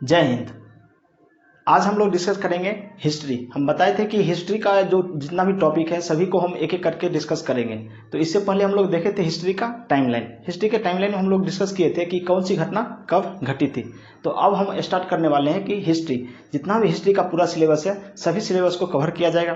जय हिंद। आज हम लोग डिस्कस करेंगे हिस्ट्री। हम बताए थे कि हिस्ट्री का जो जितना भी टॉपिक है सभी को हम एक एक करके डिस्कस करेंगे। तो इससे पहले हम लोग देखे थे हिस्ट्री का टाइमलाइन। हिस्ट्री के टाइमलाइन में हम लोग डिस्कस किए थे कि कौन सी घटना कब घटी थी। तो अब हम स्टार्ट करने वाले हैं कि हिस्ट्री, जितना भी हिस्ट्री का पूरा सिलेबस है सभी सिलेबस को कवर किया जाएगा।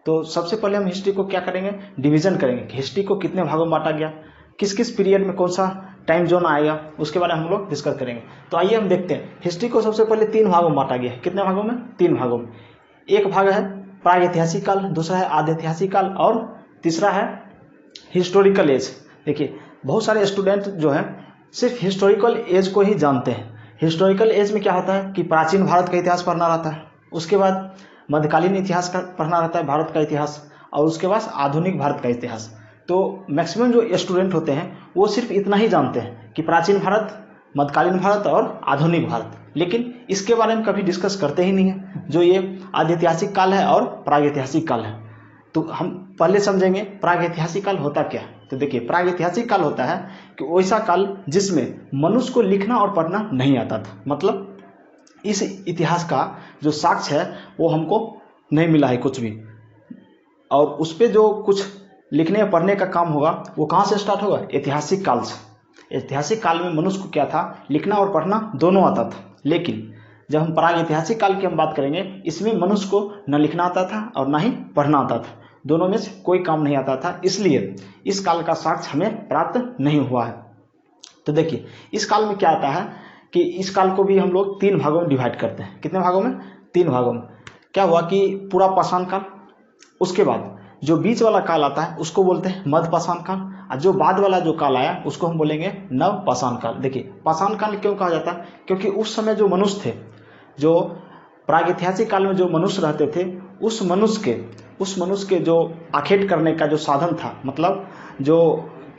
तो सबसे पहले हम हिस्ट्री को क्या करेंगे, डिवीजन करेंगे कि हिस्ट्री को कितने भागों में बांटा गया, किस किस पीरियड में कौन सा टाइम जोन आएगा, उसके बारे में हम लोग डिस्कस करेंगे। तो आइए हम देखते हैं। हिस्ट्री को सबसे पहले 3 भागों में बांटा गया है। कितने भागों में? 3 भागों में। एक भाग है प्रागैतिहासिक काल, दूसरा है आद्यैतिहासिक काल और तीसरा है हिस्टोरिकल एज। देखिए बहुत सारे स्टूडेंट जो है सिर्फ हिस्टोरिकल एज को ही जानते हैं। हिस्टोरिकल एज में क्या होता है कि प्राचीन भारत का इतिहास पढ़ना रहता है, उसके बाद मध्यकालीन इतिहास का पढ़ना रहता है भारत का इतिहास, और उसके बाद आधुनिक भारत का इतिहास। तो मैक्सिमम जो स्टूडेंट होते हैं वो सिर्फ इतना ही जानते हैं कि प्राचीन भारत, मध्यकालीन भारत और आधुनिक भारत, लेकिन इसके बारे में कभी डिस्कस करते ही नहीं है जो ये आद्यैतिहासिक काल है और प्रागैतिहासिक काल है। तो हम पहले समझेंगे प्रागैतिहासिक काल होता क्या। तो देखिए प्रागैतिहासिक काल होता है कि वैसा काल जिसमें मनुष्य को लिखना और पढ़ना नहीं आता था। मतलब इस इतिहास का जो साक्ष्य है वो हमको नहीं मिला है कुछ भी, और उस पर जो कुछ लिखने और पढ़ने का काम होगा वो कहाँ से स्टार्ट होगा? ऐतिहासिक काल से। ऐतिहासिक काल में मनुष्य को क्या था, लिखना और पढ़ना दोनों आता था। लेकिन जब हम प्रागैतिहासिक काल की हम बात करेंगे, इसमें मनुष्य को न लिखना आता था और ना ही पढ़ना आता था, दोनों में से कोई काम नहीं आता था। इसलिए इस काल का साक्ष्य हमें प्राप्त नहीं हुआ है। तो देखिए इस काल में क्या आता है कि इस काल को भी हम लोग 3 भागों में डिवाइड करते हैं। कितने भागों में? 3 भागों में। क्या हुआ कि पूरा पाषाण काल, उसके बाद जो बीच वाला काल आता है उसको बोलते हैं मध्य पाषाण काल, और जो बाद वाला जो काल आया उसको हम बोलेंगे नव पाषाण काल। देखिए पाषाण काल क्यों कहा जाता है? क्योंकि उस समय जो मनुष्य थे, जो प्रागैतिहासिक काल में जो मनुष्य रहते थे, उस मनुष्य के जो आखेट करने का जो साधन था, मतलब जो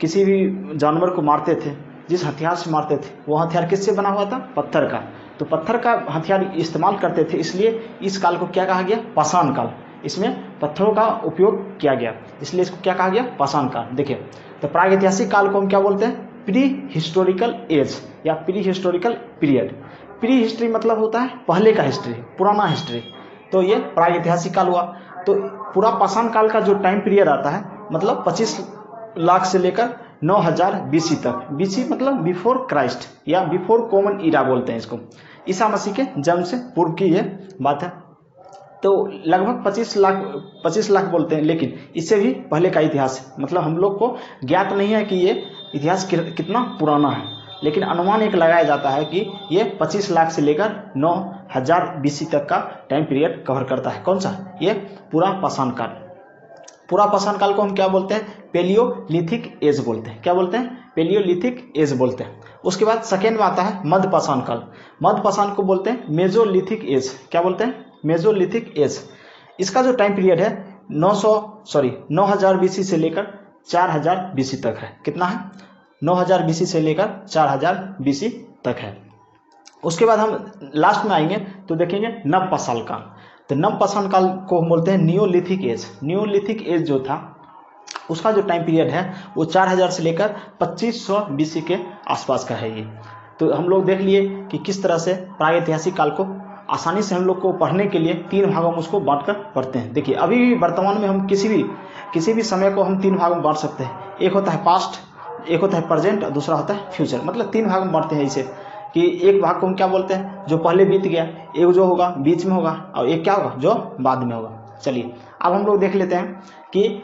किसी भी जानवर को मारते थे, जिस हथियार से मारते थे, वो हथियार किससे बना हुआ था? पत्थर का। तो पत्थर का हथियार इस्तेमाल करते थे, इसलिए इस काल को क्या कहा गया? पाषाण काल। इसमें पत्थरों का उपयोग किया गया, इसलिए इसको क्या कहा गया? पाषाण काल। देखिए तो प्रागैतिहासिक काल को हम क्या बोलते हैं? प्री हिस्टोरिकल एज या pre historical period. Pre history मतलब होता है पहले का हिस्ट्री, पुराना हिस्ट्री। तो ये प्रागैतिहासिक काल हुआ। तो पूरा पाषाण काल का जो टाइम पीरियड आता है, मतलब 25 लाख से लेकर 9000 BC तक। BC मतलब बिफोर क्राइस्ट या बिफोर कॉमन ईरा बोलते हैं इसको। ईसा मसीह के जन्म से पूर्व की ये बात है। तो लगभग 25 लाख बोलते हैं, लेकिन इससे भी पहले का इतिहास है। मतलब हम लोग को ज्ञात नहीं है कि ये इतिहास कितना पुराना है, लेकिन अनुमान एक लगाया जाता है कि ये 25 लाख से लेकर 9000 BC तक का टाइम पीरियड कवर करता है। कौन सा? ये पूरा पाषाण काल। पूरा पाषाण काल को हम क्या बोलते हैं? पेलियोलिथिक एज बोलते हैं। क्या बोलते हैं? पेलियोलिथिक एज बोलते हैं। उसके बाद सेकेंड में आता है मध्य पाषाण काल। मध्य पाषाण को बोलते हैं मेजोलिथिक एज। क्या बोलते हैं? Mesolithic age. इसका जो टाइम पीरियड है 9000 BC से लेकर 4000 BC तक है। कितना है? 9000 BC से लेकर 4000 BC तक है। उसके बाद हम लास्ट में आएंगे तो देखेंगे नव पाषाण काल। तो नव पाषाण काल को हम बोलते हैं नियोलिथिक एज। नियोलिथिक एज जो था उसका जो टाइम पीरियड है वो 4000 से लेकर 2500 BC के आसपास का है ये। तो हम लोग देख लिए कि किस तरह से प्रागैतिहासिक काल को आसानी से हम लोग को पढ़ने के लिए 3 भागों में उसको बांटकर पढ़ते हैं। देखिए अभी भी वर्तमान में हम किसी भी समय को हम 3 भागों में बांट सकते हैं। एक होता है पास्ट, एक होता है प्रेजेंट और दूसरा होता है फ्यूचर। मतलब 3 भाग में बांटते हैं इसे, कि एक भाग को हम क्या बोलते हैं? जो पहले बीत गया, एक जो होगा बीच में होगा, और एक क्या होगा? जो बाद में होगा। चलिए अब हम लोग देख लेते हैं कि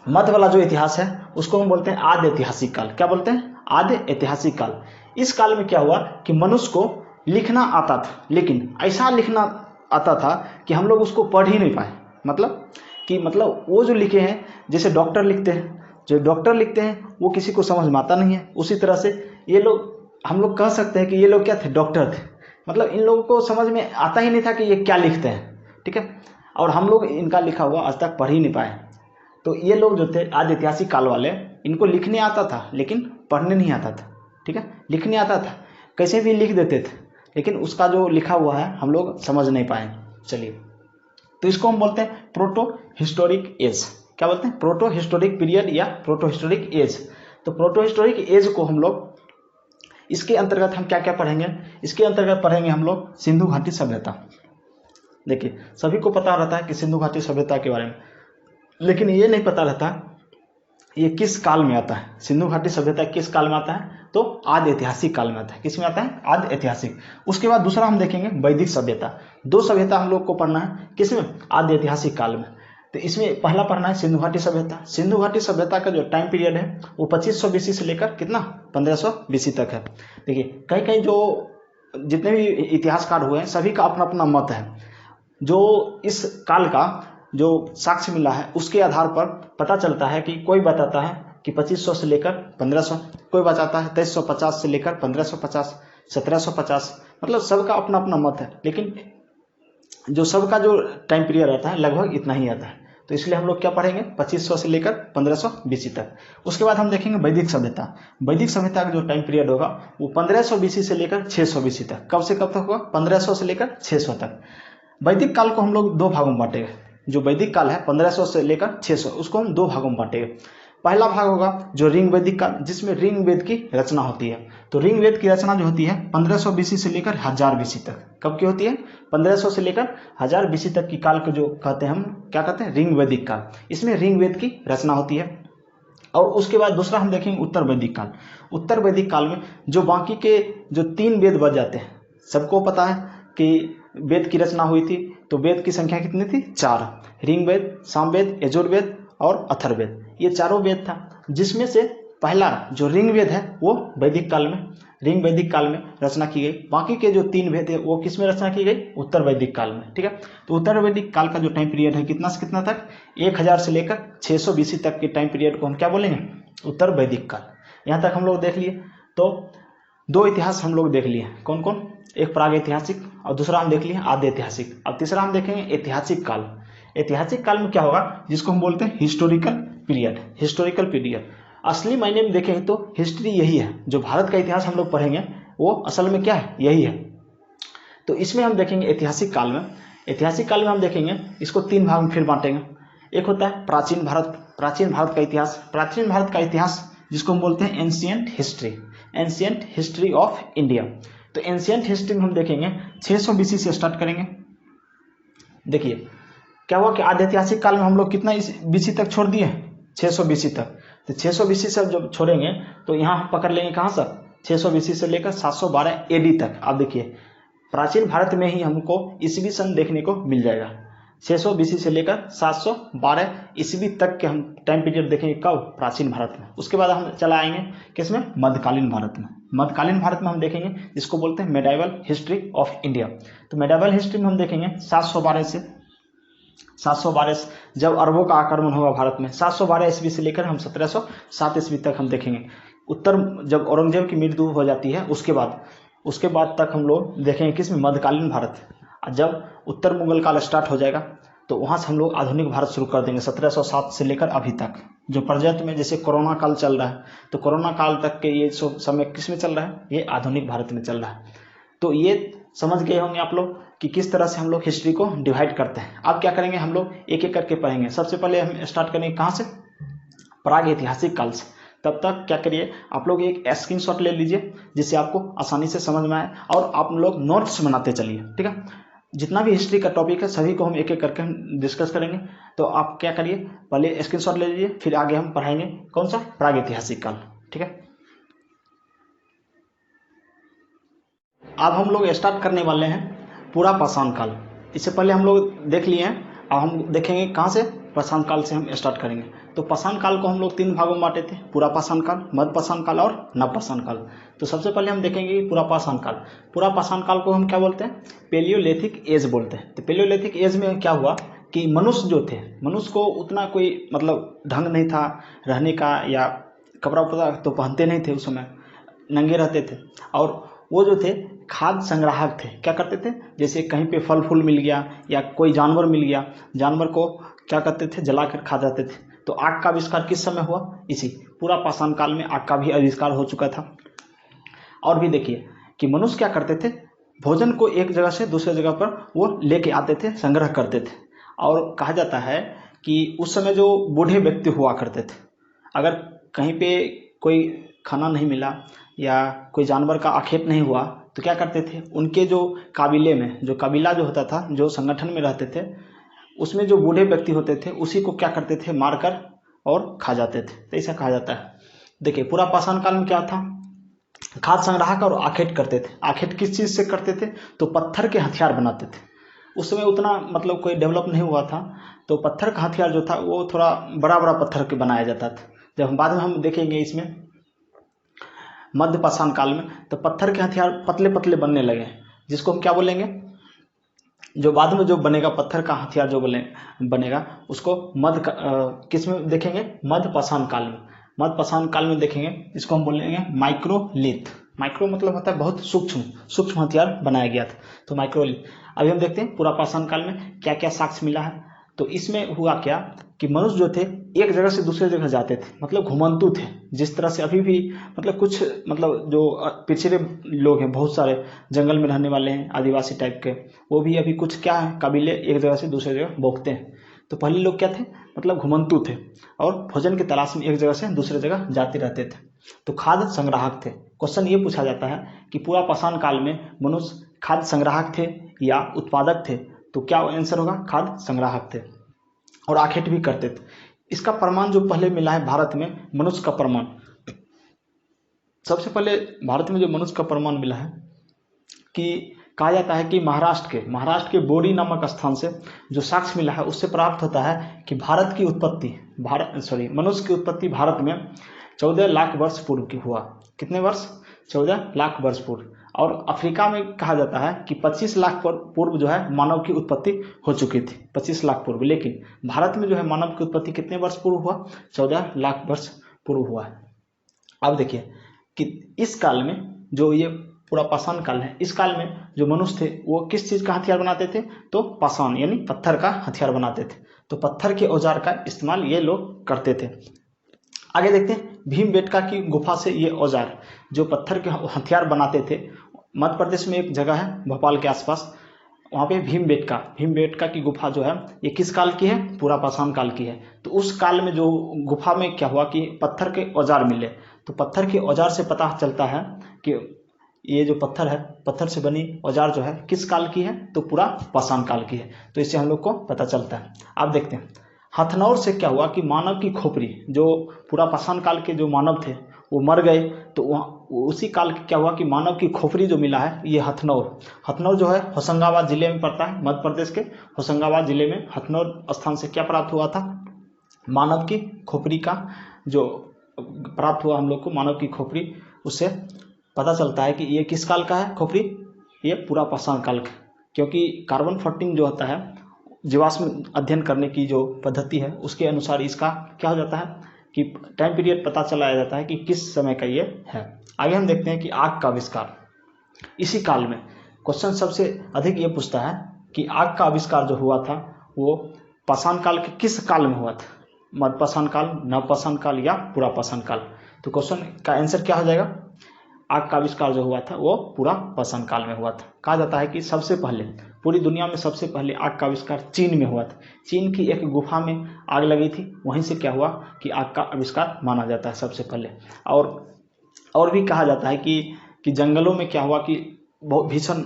मध्य वाला जो इतिहास है उसको हम बोलते हैं आद्य ऐतिहासिक काल। क्या बोलते हैं? आद्य ऐतिहासिक काल। इस काल में क्या हुआ कि मनुष्य को लिखना आता था, लेकिन ऐसा लिखना आता था कि हम लोग उसको पढ़ ही नहीं पाए। मतलब वो जो लिखे हैं, जैसे डॉक्टर लिखते हैं, जो डॉक्टर लिखते हैं वो किसी को समझ में आता नहीं है। उसी तरह से ये लोग, हम लोग कह सकते हैं कि ये लोग क्या थे? डॉक्टर थे। मतलब इन लोगों को समझ में आता ही नहीं था कि ये क्या लिखते हैं। ठीक है, और हम लोग इनका लिखा हुआ आज तक पढ़ ही नहीं पाए। तो ये लोग जो थे आद्य ऐतिहासिक काल वाले, इनको लिखने आता था लेकिन पढ़ने नहीं आता था। ठीक है, लिखने आता था, कैसे भी लिख देते थे, लेकिन उसका जो लिखा हुआ है हम लोग समझ नहीं पाए। चलिए तो इसको हम बोलते हैं प्रोटो हिस्टोरिक एज। क्या बोलते हैं? प्रोटो हिस्टोरिक पीरियड या प्रोटो हिस्टोरिक एज। तो प्रोटो हिस्टोरिक एज को हम लोग इसके अंतर्गत हम क्या क्या पढ़ेंगे, इसके अंतर्गत पढ़ेंगे हम लोग सिंधु घाटी सभ्यता। देखिए सभी को पता रहता है कि सिंधु घाटी सभ्यता के बारे में, लेकिन ये नहीं पता रहता ये किस काल में आता है। सिंधु घाटी सभ्यता किस काल में आता है, तो आदि ऐतिहासिक काल में आता है। किस में आता है, आदि ऐतिहासिक। उसके बाद दूसरा हम देखेंगे वैदिक सभ्यता। दो सभ्यता हम लोग को पढ़ना है, किसमें, आदि ऐतिहासिक काल में। तो इसमें पहला पढ़ना है सिंधु घाटी सभ्यता। सिंधु घाटी सभ्यता का जो टाइम पीरियड है वो 2500 BC से लेकर कितना 1500 BC तक है। देखिए कहीं कहीं जो जितने भी इतिहासकार हुए हैं सभी का अपना अपना मत है। जो इस काल का जो साक्ष्य मिला है उसके आधार पर पता चलता है कि कोई बताता है कि 2500 से लेकर 1500, कोई बताता है 2350 से लेकर 1550, 1750, मतलब सबका अपना अपना मत है, लेकिन जो सबका जो टाइम पीरियड रहता है लगभग इतना ही आता है। तो इसलिए हम लोग क्या पढ़ेंगे 2500 से लेकर 1500 BC तक। उसके बाद हम देखेंगे वैदिक सभ्यता। वैदिक सभ्यता का जो टाइम पीरियड होगा वो 1500 BC से लेकर 600 BC तक। कब से कब तक होगा, 1500 से लेकर 600 तक। वैदिक काल को हम लोग दो भागों में बांटेंगे। जो वैदिक काल है 1500 से लेकर 600, उसको हम दो भागों में बांटेंगे। पहला भाग होगा जो ऋग वैदिक काल, जिसमें ऋग वेद की रचना होती है। तो ऋग वेद की रचना जो होती है 1500 BC से लेकर 1000 BC तक। कब की होती है, 1500 से लेकर 1000 BC तक की काल को जो कहते हैं हम क्या कहते हैं, ऋग वैदिक काल। इसमें ऋग वेद की रचना होती है। और उसके बाद दूसरा हम देखेंगे उत्तर वैदिक काल। उत्तर वैदिक काल में जो बाकी के जो 3 वेद बच जाते हैं, सबको पता है कि वेद की रचना हुई थी, तो वेद की संख्या कितनी थी, 4। ऋग्वेद, सामवेद, यजुर्वेद और अथर्ववेद, ये चारों वेद था। जिसमें से पहला जो ऋग्वेद है वो वैदिक काल में, ऋग वैदिक काल में रचना की गई। बाकी के जो 3 वेद है वो किस में रचना की गई, उत्तर वैदिक काल में। ठीक है, तो उत्तर वैदिक काल का जो टाइम पीरियड है कितना से कितना तक, 1000 से लेकर 600 BC तक के टाइम पीरियड को हम क्या बोलेंगे, उत्तर वैदिक काल। यहाँ तक हम लोग देख लिए। तो 2 इतिहास हम लोग देख लिए, कौन कौन, एक प्राग ऐतिहासिक और दूसरा हम देख लिए आदि ऐतिहासिक। अब तीसरा हम देखेंगे ऐतिहासिक काल। ऐतिहासिक काल में क्या होगा, जिसको हम बोलते हैं हिस्टोरिकल पीरियड। हिस्टोरिकल पीरियड असली मायने में देखें तो हिस्ट्री यही है। जो भारत का इतिहास हम लोग पढ़ेंगे वो असल में क्या है, यही है। तो इसमें हम देखेंगे ऐतिहासिक काल में। ऐतिहासिक काल में हम देखेंगे इसको 3 भाग में फिर बांटेंगे। एक होता है प्राचीन भारत, प्राचीन भारत का इतिहास। प्राचीन भारत का इतिहास जिसको हम बोलते हैं ancient history, ancient history of India. तो एंशिएंट हिस्ट्री में हम देखेंगे 600 BC से स्टार्ट करेंगे। देखिए क्या हुआ कि आदि ऐतिहासिक काल में हम लोग कितना BC तक छोड़ दिए, 600 BC तक। तो 600 BC से जब छोड़ेंगे तो यहाँ हम पकड़ लेंगे कहाँ से, 600 BC से लेकर 712 AD तक। आप देखिए प्राचीन भारत में ही हमको ईस्वी सन देखने को मिल जाएगा। 600 BC से लेकर 712 ईस्वी तक के हम टाइम पीरियड देखेंगे कब, प्राचीन भारत में। उसके बाद हम चला आएंगे किसमें, मध्यकालीन भारत में। मध्यकालीन भारत में हम देखेंगे जिसको बोलते हैं मेडाइवल हिस्ट्री ऑफ इंडिया। तो मेडाइवल हिस्ट्री में हम देखेंगे 712 से 712 जब अरबों का आक्रमण होगा भारत में, 712 ईस्वी से लेकर हम 1707 ईस्वी तक हम देखेंगे। उत्तर जब औरंगजेब की मृत्यु हो जाती है उसके बाद तक हम लोग देखेंगे किसमें, मध्यकालीन भारत। जब उत्तर मुगल काल स्टार्ट हो जाएगा तो वहाँ से हम लोग आधुनिक भारत शुरू कर देंगे 1707 से लेकर अभी तक। जो प्रेजेंट में जैसे कोरोना काल चल रहा है, तो कोरोना काल तक के ये समय किस में चल रहा है, ये आधुनिक भारत में चल रहा है। तो ये समझ गए होंगे आप लोग कि किस तरह से हम लोग हिस्ट्री को डिवाइड करते हैं। अब क्या करेंगे, हम लोग एक एक करके पढ़ेंगे। सबसे पहले हम स्टार्ट करेंगे कहाँ से, प्राग ऐतिहासिक काल से। तब तक क्या करिए, आप लोग एक स्क्रीनशॉट ले लीजिए जिससे आपको आसानी से समझ में आए, और आप लोग नोट्स बनाते चलिए। ठीक है, जितना भी हिस्ट्री का टॉपिक है सभी को हम एक एक करके डिस्कस करेंगे। तो आप क्या करिए, पहले स्क्रीनशॉट ले लीजिए, फिर आगे हम पढ़ाएंगे कौन सा, प्राग ऐतिहासिक काल। ठीक है, अब हम लोग स्टार्ट करने वाले हैं पूरा पाषाण काल। इससे पहले हम लोग देख लिए हैं, अब हम देखेंगे कहाँ से, पाषाण काल से हम स्टार्ट करेंगे। तो पाषाण काल को हम लोग 3 भागों में बांटे थे, पूरा पाषाण काल, मध्य पाषाण काल और नव पाषाण काल। तो सबसे पहले हम देखेंगे पूरा पाषाण काल। पूरा पाषाण काल को हम क्या बोलते हैं, पेलियोलिथिक एज बोलते हैं। तो पेलियोलिथिक एज में क्या हुआ कि मनुष्य जो थे, मनुष्य को उतना कोई मतलब ढंग नहीं था रहने का, या कपड़ा उपड़ा तो पहनते नहीं थे, उस समय नंगे रहते थे। और वो जो थे खाद्य संग्राहक थे। क्या करते थे, जैसे कहीं पे फल फूल मिल गया या कोई जानवर मिल गया, जानवर को क्या करते थे, जला कर खा जाते थे। तो आग का आविष्कार किस समय हुआ, इसी पूरा पाषाण काल में आग का भी आविष्कार हो चुका था। और भी देखिए कि मनुष्य क्या करते थे, भोजन को एक जगह से दूसरे जगह पर वो लेके आते थे, संग्रह करते थे। और कहा जाता है कि उस समय जो बूढ़े व्यक्ति हुआ करते थे, अगर कहीं पे कोई खाना नहीं मिला या कोई जानवर का आखेट नहीं हुआ तो क्या करते थे, उनके जो काबिले में जो कबीला जो होता था, जो संगठन में रहते थे, उसमें जो बूढ़े व्यक्ति होते थे उसी को क्या करते थे, मारकर और खा जाते थे। तो ऐसा कहा जाता है। देखिए पूरा पाषाण काल में क्या था, खाद्य संग्राहक और आखेट करते थे। आखेट किस चीज़ से करते थे, तो पत्थर के हथियार बनाते थे। उस समय उतना मतलब कोई डेवलप नहीं हुआ था, तो पत्थर का हथियार जो था वो थोड़ा बड़ा बड़ा पत्थर के बनाया जाता था। जब हम बाद में हम देखेंगे इसमें मध्य पाषाण काल में, तो पत्थर के हथियार पतले पतले बनने लगे, जिसको हम क्या बोलेंगे, जो बाद में जो बनेगा पत्थर का हथियार जो बनेगा उसको किस में देखेंगे, मध्य पाषाण काल में। मध्य पाषाण काल में देखेंगे, इसको हम बोलेंगे माइक्रोलिथ। माइक्रो मतलब होता है बहुत सूक्ष्म हथियार बनाया गया था, तो माइक्रोलिथ। अभी हम देखते हैं पूरा पाषाण काल में क्या क्या साक्ष्य मिला है। तो इसमें हुआ क्या कि मनुष्य जो थे एक जगह से दूसरे जगह जाते थे, मतलब घुमंतु थे। जिस तरह से अभी भी मतलब कुछ मतलब जो पिछड़े लोग हैं, बहुत सारे जंगल में रहने वाले हैं, आदिवासी टाइप के, वो भी अभी कुछ क्या है, कबीले एक जगह से दूसरे जगह भोगते हैं। तो पहले लोग क्या थे, मतलब घुमंतु थे और भोजन की तलाश में एक जगह से दूसरे जगह जाते रहते थे। तो खाद्य संग्राहक थे। क्वेश्चन ये पूछा जाता है कि पूरा पाषाण काल में मनुष्य खाद्य संग्राहक थे या उत्पादक थे, तो क्या आंसर होगा, खाद्य संग्राहक थे और आखेट भी करते थे। इसका प्रमाण जो पहले मिला है भारत में, मनुष्य का प्रमाण, सबसे पहले भारत में जो मनुष्य का प्रमाण मिला है कि कहा जाता है कि महाराष्ट्र के बोरी नामक स्थान से जो साक्ष्य मिला है उससे प्राप्त होता है कि मनुष्य की उत्पत्ति भारत में 14 लाख वर्ष पूर्व की हुआ। कितने वर्ष, 14 लाख वर्ष पूर्व। और अफ्रीका में कहा जाता है कि 25 लाख पूर्व जो है मानव की उत्पत्ति हो चुकी थी, 25 लाख पूर्व। लेकिन भारत में जो है मानव की उत्पत्ति कितने वर्ष पूर्व हुआ, 14 लाख वर्ष पूर्व हुआ है। अब देखिए कि इस काल में जो ये पूरा पाषाण काल है, इस काल में जो मनुष्य थे वो किस चीज़ का हथियार बनाते थे, तो पाषाण यानी पत्थर का हथियार बनाते थे। तो पत्थर के औजार का इस्तेमाल ये लोग करते थे। आगे देखते हैं भीमबेटका की गुफा से ये औजार जो पत्थर के हथियार बनाते थे, मध्य प्रदेश में एक जगह है भोपाल के आसपास, वहाँ पे भीमबेटका की गुफा जो है ये किस काल की है, पूरा पाषाण काल की है। तो उस काल में जो गुफा में क्या हुआ कि पत्थर के औजार मिले। तो पत्थर के औजार से पता चलता है कि ये जो पत्थर है, पत्थर से बनी औजार जो है किस काल की है, तो पूरा पाषाण काल की है। तो इससे हम लोग को पता चलता है। अब देखते हैं हथनौर से क्या हुआ कि मानव की खोपड़ी, जो पूरा पाषाण काल के जो मानव थे वो मर गए, तो उसी काल क्या हुआ कि मानव की खोपड़ी जो मिला है ये हथनौर जो है होशंगाबाद जिले में पड़ता है, मध्य प्रदेश के होशंगाबाद जिले में हथनौर स्थान से क्या प्राप्त हुआ था, मानव की खोपड़ी का जो प्राप्त हुआ हम लोग को, मानव की खोपड़ी। उससे पता चलता है कि ये किस काल का है खोपड़ी, ये पूरा पाषाण काल का, क्योंकि कार्बन 14 जो होता है जीवाश्म अध्ययन करने की जो पद्धति है उसके अनुसार इसका क्या हो जाता है कि टाइम पीरियड पता चलाया जाता है कि किस समय का ये है। आगे हम देखते हैं कि आग का आविष्कार इसी काल में। क्वेश्चन सबसे अधिक ये पूछता है कि आग का आविष्कार जो हुआ था वो पाषाण काल के किस काल में हुआ था, मध्य पाषाण काल, नव पाषाण काल या पूरा पाषाण काल। तो क्वेश्चन का आंसर क्या हो जाएगा, आग का आविष्कार जो हुआ था वो पूरा पाषाण काल में हुआ था। कहा जाता है कि सबसे पहले पूरी दुनिया में सबसे पहले आग का आविष्कार चीन में हुआ था। चीन की एक गुफा में आग लगी थी, वहीं से क्या हुआ कि आग का आविष्कार माना जाता है सबसे पहले। और भी कहा जाता है कि जंगलों में क्या हुआ कि बहुत भीषण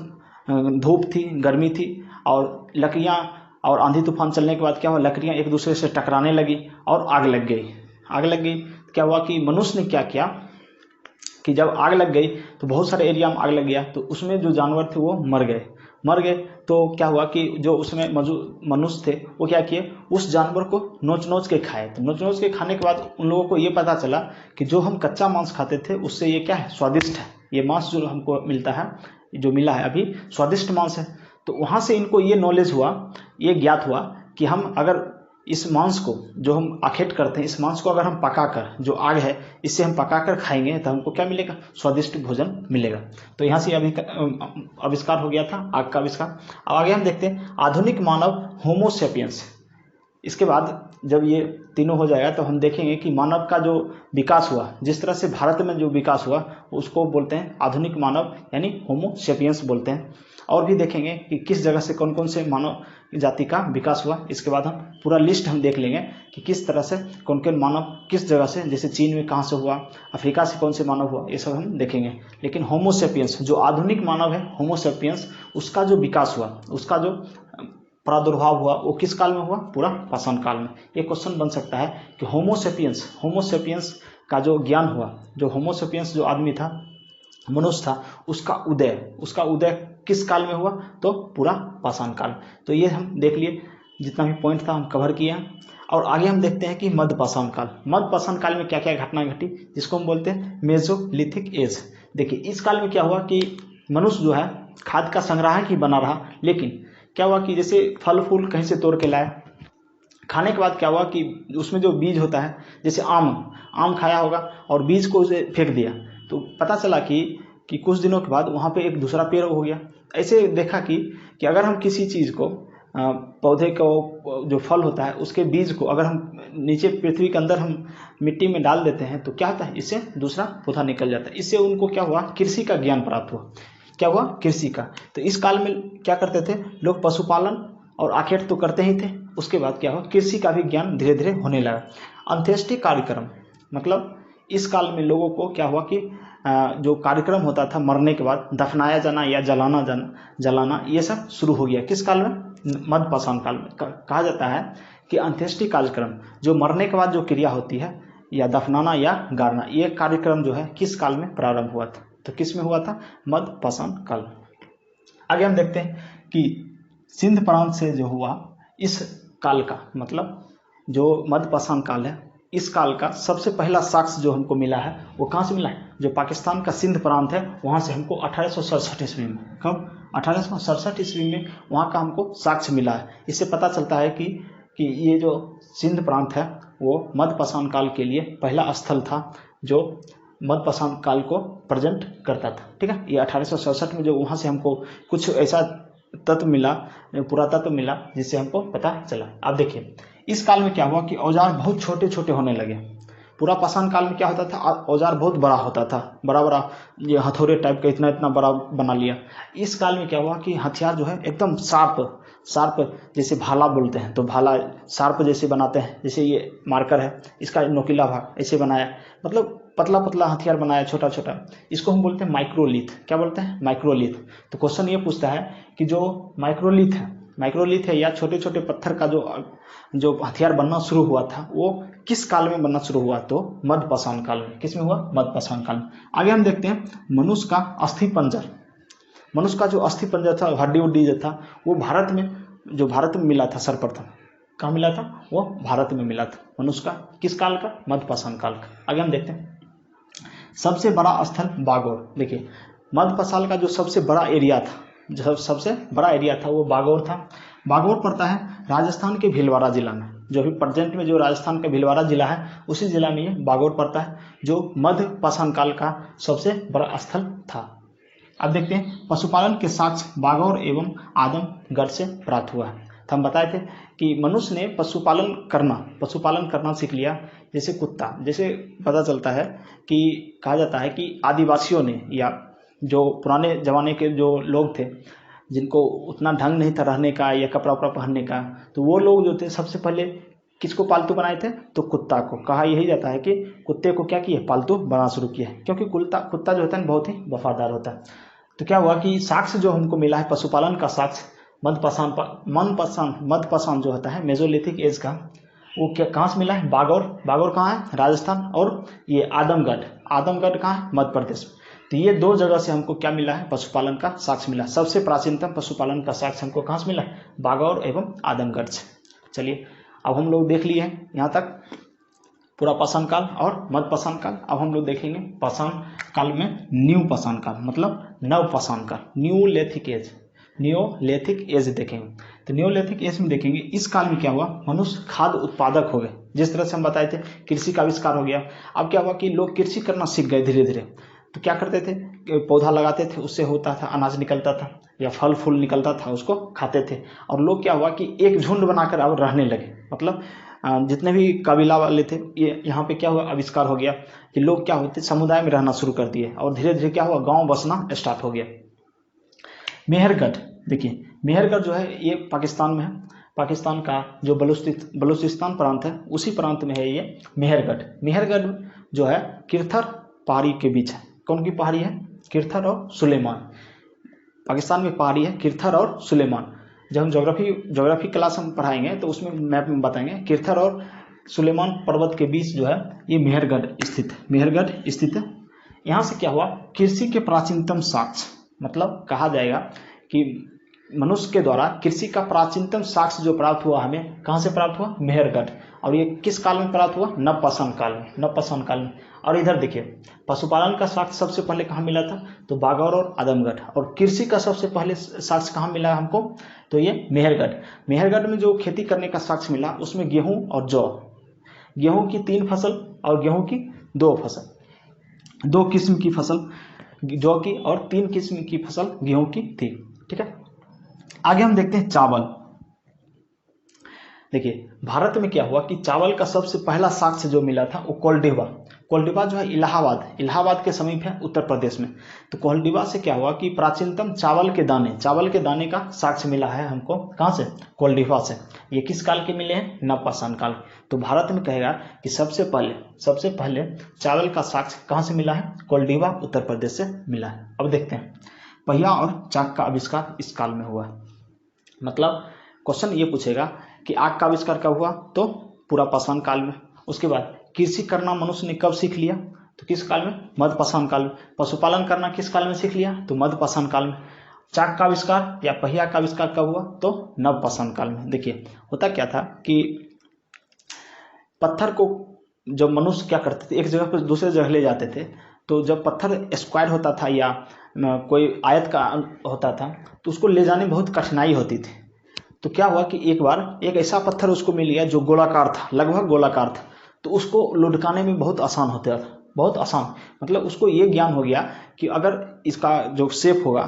धूप थी, गर्मी थी, और लकड़ियाँ और आंधी तूफान चलने के बाद क्या हुआ, लकड़ियाँ एक दूसरे से टकराने लगी और आग लग गई। क्या हुआ कि मनुष्य ने क्या किया कि जब आग लग गई तो बहुत सारे एरिया में आग लग गया, तो उसमें जो जानवर थे वो मर गए। तो क्या हुआ कि जो उसमें मनुष्य थे वो क्या किए, उस जानवर को नोच के खाए। तो नोच के खाने के बाद उन लोगों को ये पता चला कि जो हम कच्चा मांस खाते थे उससे ये क्या है, स्वादिष्ट है। ये मांस जो हमको मिलता है, जो मिला है अभी, स्वादिष्ट मांस है। तो वहाँ से इनको ये नॉलेज हुआ, ये ज्ञात हुआ कि हम अगर इस मांस को जो हम आखेट करते हैं, इस मांस को अगर हम पकाकर, जो आग है इससे हम पकाकर खाएंगे तो हमको क्या मिलेगा, स्वादिष्ट भोजन मिलेगा। तो यहाँ से अभी आविष्कार हो गया था आग का आविष्कार। अब आगे हम देखते हैं आधुनिक मानव होमो सेपियंस, इसके बाद जब ये तीनों हो जाएगा तो हम देखेंगे कि मानव का जो विकास हुआ, जिस तरह से भारत में जो विकास हुआ उसको बोलते हैं आधुनिक मानव यानी होमो सेपियंस बोलते हैं। और भी देखेंगे कि किस जगह से कौन कौन से मानव जाति का विकास हुआ। इसके बाद हम पूरा लिस्ट हम देख लेंगे कि किस तरह से कौन कौन मानव किस जगह से, जैसे चीन में कहाँ से हुआ, अफ्रीका से कौन से मानव हुआ, ये सब हम देखेंगे। लेकिन होमो सेपियंस जो आधुनिक मानव है, होमो सेपियंस, उसका जो विकास हुआ, उसका जो प्रादुर्भाव हुआ वो किस काल में हुआ? पूरा पाषाण काल में। ये क्वेश्चन बन सकता है कि होमो सेपियंस का जो ज्ञान हुआ, जो होमो सेपियंस जो आदमी था, मनुष्य था, उसका उदय किस काल में हुआ? तो पूरा पाषाण काल। तो ये हम देख लिए, जितना भी पॉइंट था हम कवर किए हैं। और आगे हम देखते हैं कि मध्य पाषाण काल। मध्य पाषाण काल में क्या क्या घटना घटी, जिसको हम बोलते हैं मेसोलिथिक एज। देखिए इस काल में क्या हुआ कि मनुष्य जो है खाद्य का संग्राहक ही बना रहा, लेकिन क्या हुआ कि जैसे फल फूल कहीं से तोड़ के लाए, खाने के बाद क्या हुआ कि उसमें जो बीज होता है, जैसे आम खाया होगा और बीज को उसे फेंक दिया, तो पता चला कि कुछ दिनों के बाद वहाँ पे एक दूसरा पेड़ हो गया। ऐसे देखा कि अगर हम किसी चीज़ को, पौधे को जो फल होता है उसके बीज को अगर हम नीचे पृथ्वी के अंदर हम मिट्टी में डाल देते हैं तो क्या होता है, इससे दूसरा पौधा निकल जाता है। इससे उनको क्या हुआ, कृषि का ज्ञान प्राप्त हुआ। क्या हुआ? कृषि का। तो इस काल में क्या करते थे लोग? पशुपालन और आखेट तो करते ही थे। उसके बाद क्या हुआ, कृषि का भी ज्ञान धीरे धीरे होने लगा। अंत्येष्टि कार्यक्रम, मतलब इस काल में लोगों को क्या हुआ कि जो कार्यक्रम होता था मरने के बाद, दफनाया जाना या जलाना, ये सब शुरू हो गया। किस काल में? मध्य पाषाण काल में। कहा जाता है कि अंत्येष्टि कार्यक्रम, जो मरने के बाद जो क्रिया होती है, या दफनाना या गाड़ना, ये कार्यक्रम जो है किस काल में प्रारंभ हुआ था? तो किस में हुआ था? मध्य पाषाण काल। आगे हम देखते हैं कि सिंध प्रांत से जो हुआ इस काल का, मतलब जो मध्य पाषाण काल है, इस काल का सबसे पहला साक्ष्य जो हमको मिला है वो कहाँ से मिला है? जो पाकिस्तान का सिंध प्रांत है वहाँ से हमको 1867 ईस्वी में, कब? 1867 ईस्वी में वहाँ का हमको साक्ष्य मिला है। इससे पता चलता है कि ये जो सिंध प्रांत है वो मध्य पाषाण काल के लिए पहला स्थल था जो मध्य पाषाण काल को प्रेजेंट करता था। ठीक है, ये 1867 में जो वहाँ से हमको कुछ ऐसा तत्व मिला, पुरातत्व मिला, जिससे हमको पता चला। अब देखिए इस काल में क्या हुआ कि औजार बहुत छोटे छोटे होने लगे। पूरा पाषाण काल में क्या होता था, औजार बहुत बड़ा होता था, बड़ा ये हथौड़े टाइप का इतना बड़ा बना लिया। इस काल में क्या हुआ कि हथियार जो है एकदम शार्प, जैसे भाला बोलते हैं, तो भाला शार्प जैसे बनाते हैं, जैसे ये मार्कर है, इसका नोकीला भाग ऐसे बनाया, मतलब पतला पतला हथियार बनाया, छोटा छोटा। इसको हम बोलते हैं माइक्रोलिथ। क्या बोलते हैं? माइक्रोलिथ। तो क्वेश्चन ये पूछता है कि जो माइक्रोलिथ है या छोटे छोटे पत्थर का जो हथियार बनना शुरू हुआ था वो किस काल में बनना शुरू हुआ? तो मध्य पाषाण काल में। किस में हुआ? मध्य पाषाण काल में। आगे हम देखते हैं मनुष्य का अस्थि पंजर। मनुष्य का जो अस्थि पंजर था, हड्डी उड्डी जो था, वो भारत में मिला था सर्वप्रथम। कहाँ मिला था? वो भारत में मिला था। मनुष्य का किस काल का? मध्य पाषाण काल का। आगे हम देखते हैं सबसे बड़ा स्थल बागौर। देखिए मध्य पाषाण का जो सबसे बड़ा एरिया था, वो बागौर था। बागौर पड़ता है राजस्थान के भीलवाड़ा जिला में। जो भी प्रेजेंट में जो राजस्थान का भीलवाड़ा जिला है, उसी जिला में ये बागौर पड़ता है, जो मध्य पाषाण काल का सबसे बड़ा स्थल था। अब देखते हैं पशुपालन के साक्ष्य बागौर एवं आदमगढ़ से प्राप्त हुआ है। तो हम बताए थे कि मनुष्य ने पशुपालन करना सीख लिया, जैसे कुत्ता। जैसे पता चलता है कि कहा जाता है कि आदिवासियों ने, या जो पुराने ज़माने के जो लोग थे जिनको उतना ढंग नहीं था रहने का या कपड़ा उपड़ा पहनने का, तो वो लोग जो थे सबसे पहले किसको पालतू बनाए थे? तो कुत्ता को। कहा यही जाता है कि कुत्ते को क्या किया? पालतू बनाना शुरू किया, क्योंकि कुत्ता जो होता है बहुत ही वफादार होता है। तो क्या हुआ कि साक्ष्य जो हमको मिला है पशुपालन का साक्ष्य मध्य पाषाण जो होता है मेसोलिथिक एज का, वो कहाँ से मिला है? बागौर कहाँ है? राजस्थान। और ये आदमगढ़ कहाँ है? मध्य प्रदेश। तो ये दो जगह से हमको क्या मिला है? पशुपालन का साक्ष्य मिला। सबसे प्राचीनतम पशुपालन का साक्ष्य हमको कहाँ से मिला है? बागौर एवं आदमगढ़ से। चलिए अब हम लोग देख लिए हैं यहाँ तक पूरा पाषाण काल और मध्य पाषाण काल। अब हम लोग देखेंगे पाषाण काल में न्यू पाषाण काल, मतलब नव पाषाण काल, न्यूलिथिक एज देखेंगे। तो न्यूलिथिक एज में देखेंगे इस काल में क्या हुआ? मनुष्य खाद्य उत्पादक हो गए। जिस तरह से हम बताए थे कृषि का आविष्कार हो गया। अब क्या हुआ कि लोग कृषि करना सीख गए धीरे धीरे। तो क्या करते थे कि पौधा लगाते थे, उससे होता था अनाज निकलता था या फल फूल निकलता था, उसको खाते थे। और लोग क्या हुआ कि एक झुंड बनाकर अब रहने लगे, मतलब जितने भी कबीला वाले थे, ये यहाँ पे क्या हुआ आविष्कार हो गया कि लोग क्या होते समुदाय में रहना शुरू कर दिए और धीरे धीरे क्या हुआ गांव बसना स्टार्ट हो गया। मेहरगढ़, देखिए मेहरगढ़ जो है ये पाकिस्तान में है। पाकिस्तान का जो बलूचिस्तान प्रांत है उसी प्रांत में है ये मेहरगढ़। मेहरगढ़ जो है किरथर पहाड़ी के बीच है। कौन की पहाड़ी है? किरथर और सुलेमान। पाकिस्तान में पहाड़ी है किरथर और सुलेमान। जब हम ज्योग्राफी क्लास हम पढ़ाएंगे तो उसमें मैप में बताएंगे किरथर और सुलेमान पर्वत के बीच जो है ये मेहरगढ़ स्थित है। मेहरगढ़ स्थित है। यहाँ से क्या हुआ कृषि के प्राचीनतम साक्ष्य, मतलब कहा जाएगा कि मनुष्य के द्वारा कृषि का प्राचीनतम साक्ष्य जो प्राप्त हुआ हमें कहाँ से प्राप्त हुआ? मेहरगढ़। और ये किस काल में प्राप्त हुआ? नवपाषाण काल में। नवपाषाण काल में। और इधर देखिए पशुपालन का साक्ष्य सबसे पहले कहाँ मिला था? तो बागौर और आदमगढ़। और कृषि का सबसे पहले साक्ष्य कहाँ मिला हमको? तो ये मेहरगढ़। मेहरगढ़ में जो खेती करने का साक्ष्य मिला उसमें गेहूं और जौ, गेहूं की 3 फसल और गेहूं की 2 फसल, 2 किस्म की फसल जौ की और 3 किस्म की फसल गेहूं की थी। ठीक है, आगे हम देखते हैं चावल। देखिए भारत में क्या हुआ कि चावल का सबसे पहला साक्ष्य जो मिला था वो कोलडिबा। कोलडिबा जो है इलाहाबाद के समीप है उत्तर प्रदेश में। तो कोलडिबा से क्या हुआ कि प्राचीनतम चावल के दाने का साक्ष्य मिला है हमको। कहाँ से? कोलडिबा से। ये किस काल के मिले हैं? नवपाषाण काल। तो भारत में कहेगा कि सबसे पहले चावल का साक्ष्य कहाँ से मिला है? कोलडिबा उत्तर प्रदेश से मिला है। अब देखते हैं पहिया और चाक का आविष्कार इस काल में हुआ। मतलब क्वेश्चन ये पूछेगा कि आग का आविष्कार कब हुआ? तो पूरा पाषाण काल में। उसके बाद कृषि करना मनुष्य ने कब सीख लिया? तो किस काल में? मध्यपाषाण काल में। पशुपालन करना किस काल में सीख लिया? तो मध्यपाषाण काल में। चाक का आविष्कार या पहिया का आविष्कार कब हुआ? तो नवपाषाण काल में। देखिए होता क्या था कि पत्थर को जब मनुष्य क्या करते थे एक जगह पर दूसरे जगह ले जाते थे, तो जब पत्थर स्क्वायर होता था या कोई आयत का होता था तो उसको ले जाने में बहुत कठिनाई होती थी। तो क्या हुआ कि एक बार एक ऐसा पत्थर उसको मिल गया जो गोलाकार था, लगभग गोलाकार था। तो उसको लुढ़काने में बहुत आसान होता था, बहुत आसान। मतलब उसको ये ज्ञान हो गया कि अगर इसका जो शेप होगा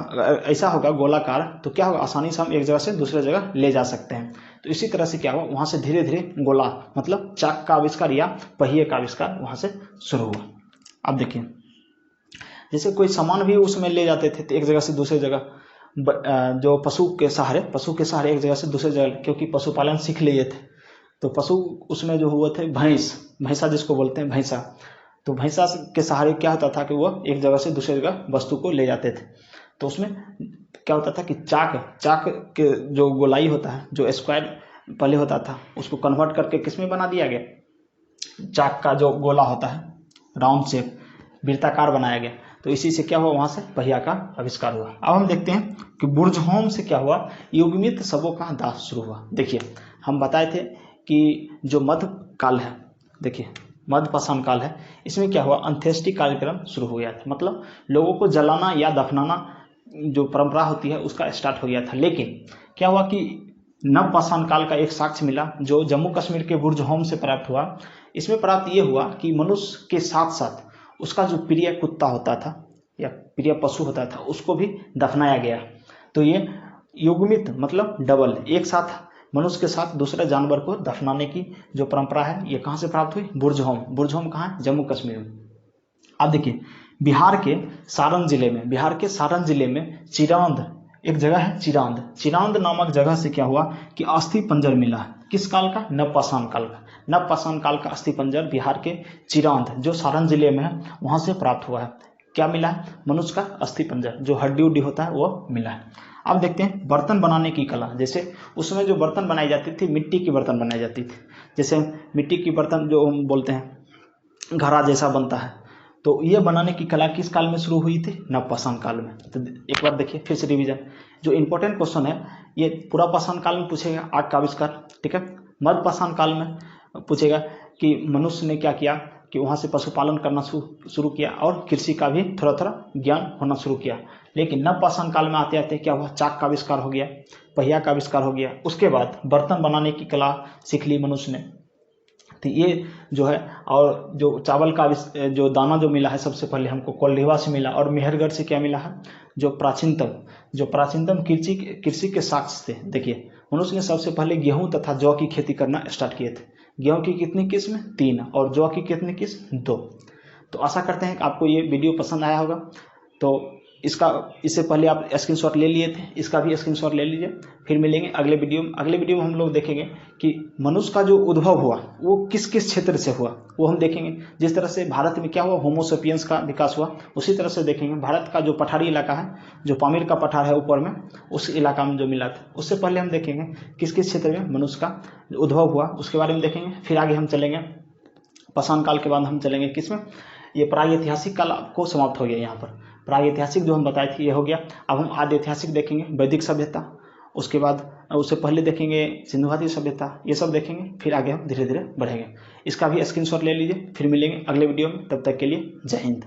ऐसा होगा गोलाकार तो क्या होगा आसानी से हम एक जगह से दूसरे जगह ले जा सकते हैं। तो इसी तरह से क्या हुआ वहाँ से धीरे धीरे गोला मतलब चाक का आविष्कार या पहिए का आविष्कार वहाँ से शुरू हुआ। अब देखिए जैसे कोई सामान भी उसमें ले जाते थे तो एक जगह से दूसरी जगह, जो पशु के सहारे एक जगह से दूसरी जगह, क्योंकि पशुपालन सीख लिए थे तो पशु उसमें जो हुए थे भैंसा जिसको बोलते हैं भैंसा। तो भैंसा के सहारे क्या होता था कि वो एक जगह से दूसरी जगह वस्तु को ले जाते थे। तो उसमें क्या होता था कि चाक के जो गोलाई होता है, जो स्क्वायर पहले होता था, उसको कन्वर्ट करके किस में बना दिया गया? चाक का जो गोला होता है राउंड शेप वृत्ताकार बनाया गया। तो इसी से क्या हुआ वहाँ से पहिया का आविष्कार हुआ। अब हम देखते हैं कि बुर्जहोम से क्या हुआ? युग्मित शवों का दाह शुरू हुआ। देखिए हम बताए थे कि जो मध्य काल है, देखिए मध्यपाषाण काल है, इसमें क्या हुआ अंत्येष्टि कार्यक्रम शुरू हो गया था। मतलब लोगों को जलाना या दफनाना जो परंपरा होती है उसका स्टार्ट हो गया था। लेकिन क्या हुआ कि नवपाषाण काल का एक साक्ष्य मिला जो जम्मू कश्मीर के बुर्जहोम से प्राप्त हुआ। इसमें प्राप्त ये हुआ कि मनुष्य के साथ साथ उसका जो प्रिय कुत्ता होता था या प्रिय पशु होता था उसको भी दफनाया गया। तो ये युग्मित मतलब डबल एक साथ मनुष्य के साथ दूसरे जानवर को दफनाने की जो परंपरा है ये कहाँ से प्राप्त हुई? बुर्जहोम कहाँ है? जम्मू कश्मीर में। अब देखिए बिहार के सारण जिले में चिरांद एक जगह है, चिरांद नामक जगह से क्या हुआ कि अस्थि पंजर मिला। किस काल का? नवपाषाण काल का। नवपाषाण काल का अस्थि पंजर बिहार के चिरांद जो सारण जिले में है वहां से प्राप्त हुआ है। क्या मिला है? मनुष्य का अस्थि पंजर, जो हड्डी उड्डी होता है वो मिला है। अब देखते हैं बर्तन बनाने की कला। जैसे उसमें जो बर्तन बनाई जाती थी मिट्टी की बर्तन बनाई जाती थी। जैसे मिट्टी की बर्तन जो हम बोलते हैं घड़ा जैसा बनता है, तो ये बनाने की कला किस काल में शुरू हुई थी? नवपाषाण काल में। तो एक बार देखिए फिर से रिवीजन, जो इंपॉर्टेंट क्वेश्चन है ये पूरा पाषाण काल में पूछेगा आग का आविष्कार, ठीक है। मध्यपाषाण काल में पूछेगा कि मनुष्य ने क्या किया कि वहाँ से पशुपालन करना शुरू किया और कृषि का भी थोड़ा थोड़ा ज्ञान होना शुरू किया। लेकिन नवपाषाण काल में आते आते क्या हुआ? चाक का आविष्कार हो गया, पहिया का आविष्कार हो गया। उसके बाद बर्तन बनाने की कला सीख ली मनुष्य ने। तो ये जो है, और जो चावल का जो दाना जो मिला है सबसे पहले हमको कोल्हिवा से मिला, और मेहरगढ़ से क्या मिला है, जो प्राचीनतम कृषि के साक्ष्य थे। देखिए मनुष्य ने सबसे पहले गेहूं तथा जौ की खेती करना स्टार्ट किए थे। गेहूं की कितनी किस्म, 3, और जौ की कितनी किस्म, 2। तो आशा करते हैं कि आपको ये वीडियो पसंद आया होगा। तो इससे पहले आप स्क्रीनशॉट ले लिए थे, इसका भी स्क्रीनशॉट ले लीजिए। फिर मिलेंगे अगले वीडियो में। अगले वीडियो में हम लोग देखेंगे कि मनुष्य का जो उद्भव हुआ वो किस किस क्षेत्र से हुआ, वो हम देखेंगे। जिस तरह से भारत में क्या हुआ, होमोसेपियंस का विकास हुआ, उसी तरह से देखेंगे भारत का जो पठारी इलाका है, जो पामीर का पठार है ऊपर में, उस इलाका में जो मिला था, उससे पहले हम देखेंगे किस किस क्षेत्र में मनुष्य का उद्भव हुआ, उसके बारे में देखेंगे। फिर आगे हम चलेंगे पाषाण काल के बाद हम चलेंगे किस में, ये प्रागैतिहासिक काल को समाप्त हो गया। यहाँ पर प्रागैतिहासिक जो हम बताए थे ये हो गया। अब हम आद्य ऐतिहासिक देखेंगे, वैदिक सभ्यता, उसके बाद उससे पहले देखेंगे सिंधु घाटी सभ्यता, ये सब देखेंगे। फिर आगे हम धीरे धीरे बढ़ेंगे। इसका भी स्क्रीनशॉट ले लीजिए। फिर मिलेंगे अगले वीडियो में, तब तक के लिए जय हिंद।